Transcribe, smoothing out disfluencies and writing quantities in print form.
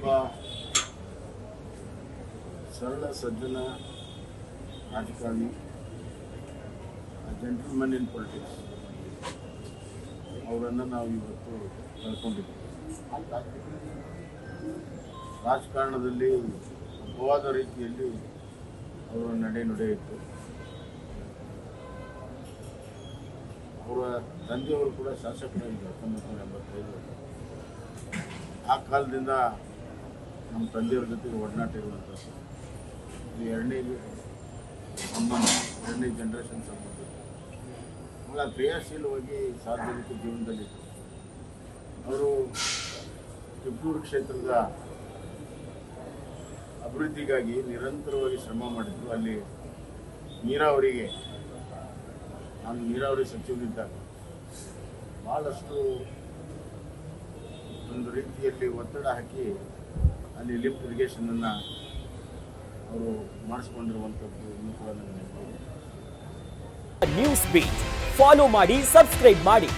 ಒಬ್ಬ ಸರಳ ಸಜ್ಜನ ರಾಜಕಾರಣಿ, ಜೆಂಟಲ್ಮನ್ ಇನ್ ಪೊಲಿಟಿಕ್ಸ್, ಅವರನ್ನು ನಾವು ಇವತ್ತು ಕಳ್ಕೊಂಡಿದ್ದೀವಿ. ರಾಜಕಾರಣದಲ್ಲಿ ಅಪವಾದ ರೀತಿಯಲ್ಲಿ ಅವರ ನಡೆ ಇತ್ತು. ಅವರ ತಂದೆಯವರು ಕೂಡ ಶಾಸಕರಾಗಿದ್ದರು 1985. ಆ ಕಾಲದಿಂದ ನಮ್ಮ ತಂದೆಯವ್ರ ಜೊತೆಗೆ ಒಡನಾಟ ಇರುವಂಥದ್ದು. ಇದು ಎರಡನೇ ಜನರೇಷನ್ ಸಂಬಂಧ. ಬಹಳ ಕ್ರಿಯಾಶೀಲವಾಗಿ ಸಾರ್ವಜನಿಕ ಜೀವನದಲ್ಲಿ ಅವರು ತಿಪ್ಟೂರು ಕ್ಷೇತ್ರದ ಅಭಿವೃದ್ಧಿಗಾಗಿ ನಿರಂತರವಾಗಿ ಶ್ರಮ ಮಾಡಿದ್ರು. ಅಲ್ಲಿ ನೀರಾವರಿಗೆ, ನಾನು ನೀರಾವರಿ ಸಚಿವರಿದ್ದಾಗ ಭಾಳಷ್ಟು ಒಂದು ರೀತಿಯಲ್ಲಿ ಒತ್ತಡ ಹಾಕಿ ಅಲ್ಲಿ ಲಿಫ್ಟ್ ಇರಿಗೇಷನನ್ನು ಅವರು ಮಾಡಿಸ್ಕೊಂಡಿರುವಂಥದ್ದು ಇನ್ನೂ ಕೂಡ ನನಗೆ ನ್ಯೂಸ್ ಬೀಟ್ ಫಾಲೋ ಮಾಡಿ, ಸಬ್ಸ್ಕ್ರೈಬ್ ಮಾಡಿ.